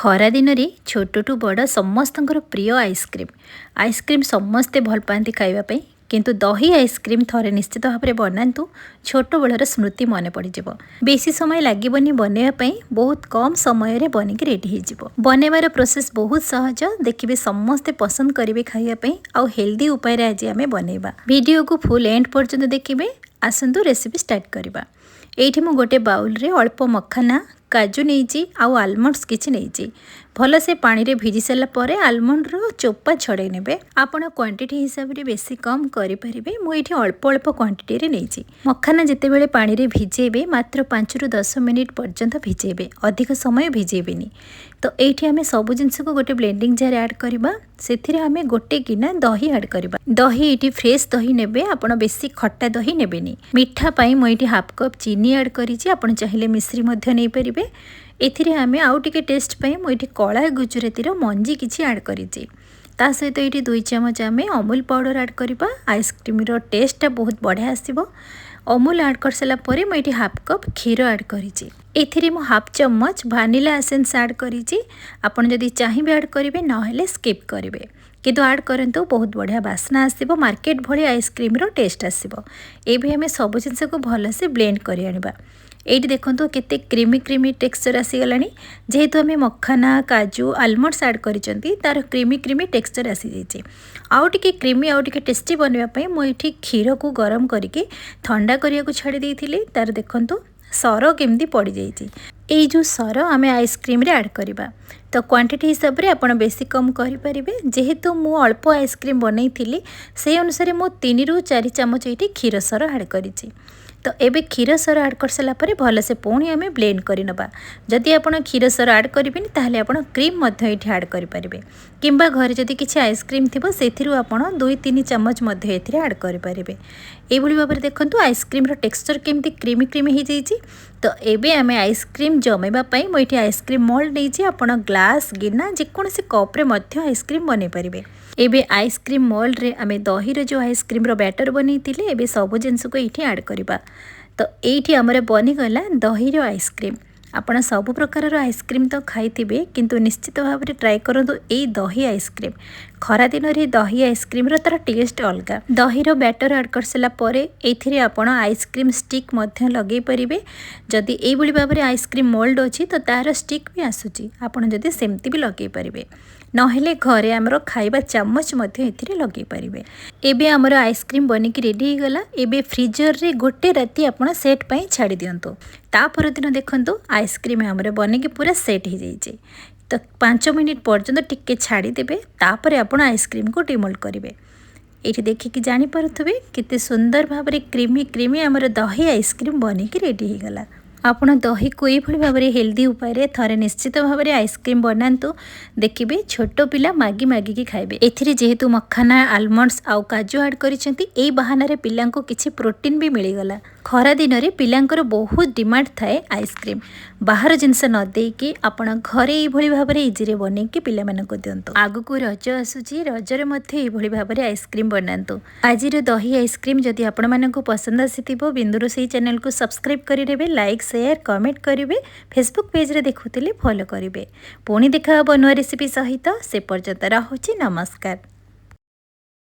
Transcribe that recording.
खरा दिन रे छोटू बड़ समस्त प्रिय आइसक्रीम समस्ते भल पाती खावाई किंतु दही आइसक्रीम थरे निश्चित भाव में बनातु छोट बड़र स्मृति मन पड़ज बेसी समय लगे बनवाई बहुत कम समय बनिक रेडी हो बनवार प्रोसेस बहुत सहज देखिए समस्ते पसंद करेंगे खायापी आउ हेल्दी उपाय आज आम बनवा वीडियो को फुल एंड पर्यंत देखिए आसतु रेसिपी स्टार्ट करवा। ये मु गोटे बाउल रे अल्प मखाना काजू नहीं आउ आलमंड्स किसी नहीं भल से पानी रे भिजी सारा पर आलमंड रो चोपा छड़े ने आपण क्वांटिटी हिसाब से बेसी कम करें मुझे अल्प अल्प क्वांटिटी रे नहीं मखाना जितेबले पानी रे भिजेबे मात्र 5 ରୁ 10 मिनिट पर्यंत भिजेबे अधिक समय भिजेबेनी। तो ये आम सब जिनस को गोटे ब्लेंडिंग जार ऐड करवा से आम गोटे गिना दही ऐड करवा। दही ये फ्रेश दही ने आपड़ बेसी खट्टा दही नेबेनी। मीठा पाई मुझे हाफ कप चीनी ऐड करी चाहिए मिश्री नहीं पारे। एथिरे आम आउ टिके टेस्ट पाई मुझे कला गुजराती मंजी किसी ऐड करी ता सहित ये 2 चमच आम अमूल पाउडर ऐड करवा। आइसक्रीम टेस्ट बहुत बढ़िया आसो। अमूल ऐड कर सारापर मुझे हाफ कप क्षीर ऐड करी हाफ चम्मच भानिला एसेंस ऐड करी आपन जदि चाहिए ऐड करेंगे ना स्किप करेंगे किंतु ऐड करंतु बहुत बढ़िया बास्ना आसो मार्केट भली आइसक्रीम टेस्ट आसो। ये आम सब जिनस को भल से ब्लेंड कर आनिबा। ये देखो केते क्रीमी क्रीमी टेक्सचर आसीगला जेहेतु आम मखाना काजू आलमंड्स ऐड करी तार क्रीमी क्रीमी टेक्सचर आसी जाइए। आउ टिके क्रीमी आउ टिके टेस्टी बनवाई मुझे क्षीर को गरम करके ठंडा करिया को छाड़ी देइथिली। तार देखंतु सर केमती पड़ जाइए। ये जो सर आम आइसक्रीम रे ऐड करवा तो क्वांटिटी हिसाब से आप बेसी कम करें जेहेतु मु अल्प आइसक्रीम बनई से अनुसार मु 3 ରୁ 4 चमच ये क्षीर सर ऐड करी। तो एबे क्षीर सर ऐड कर सारा पर भल से पुणी आम ब्लेंड करनबा। जदि आप क्षीर सर ऐड करेंगे ताहले आप क्रीम ये ऐड करेंगे किंबा घरे जदि किसी आइसक्रीम थी से आप 2-3 चमच ऐड करेंगे। ये भाव में देखो आइसक्रीम टेक्सचर केमती क्रीमी क्रीमी हो जाइए। तो एबे आम आइसक्रीम जमेवाई मुझे आइसक्रीम मोल्ड नहीं आप ग्लास गिना जेकोसी कप्रे आइसक्रीम बन पारे। एबे आइसक्रीम मोल्ड रे आम दही जो आइसक्रीम बैटर बनई एबे सब जिनस को ये ऐड करवा। तो ये आमर बनीगला दही आइसक्रीम। आपण सब प्रकार आइसक्रीम तो खाइथिबे किंतु निश्चित भाव में ट्राए करंतु ए दही आइसक्रीम। खरा दिन रे दही आइसक्रीम तार टेस्ट अलग। दही बैटर ऐड कर सारा पर एथिरे आपण आइसक्रीम स्टिक मध्य लगे पारिबे। जदि एई भली भाव में आइसक्रीम मोल्ड अछि तो तार स्टिक भी आसुची आपण जदि सेमती भी लगे पारिबे नहेले घरे आमर खाइबा चम्मच एथिरे लगे पारिबे। एबे आमर आइसक्रीम बनिक रेडी हो गला। एबे फ्रीजर रे गोटे राति आपण सेट पई छाड़ी दियंतु। ता पर दिन देखंतु आइसक्रीम आमर बनिक पूरा सेट हो जाइए। तो 5 मिनिट पर्यंत टिके छाड़ी देबे तापर आपण आइसक्रीम को डिमोल्ड करेंगे। ये देखिए जानी पारुथबे केते सुंदर भाव में क्रीमी क्रीमी आमर दही आइसक्रीम बनिक रेडी हो गला। आपण दही को ये भाव में हेल्दी उपाय थरे निश्चित भाव में आइसक्रीम बनातु देखिए छोट पिला मागी मागिकी खाइबे। एथिरे जेहेतु मखाना आलमंड्स आउ काजू ऐड करिसेंती बहाना पिला किसी प्रोटीन भी मिलगला। खरा दिन में पिलांकर बहुत डिमांड थाए आइसक्रीम बाहर जिनस न देकी आपण घरे ये भाव में इजी बनईकी पिला मानक दियंतु। आगु रज आसुची रजरे मध्य ये भाव में आइसक्रीम बनातु। आज दही आइसक्रीम जदि आपण मानक पसंद आसीथिबो बिंदुरोसेई चैनल को सब्सक्राइब करेंगे लाइक शेयर कमेंट करेंगे फेसबुक पेज रे देखुथिले फॉलो करेंगे। पुणी देखा नुआ रेसिपी सहित से पर्यंत रहुछि नमस्कार।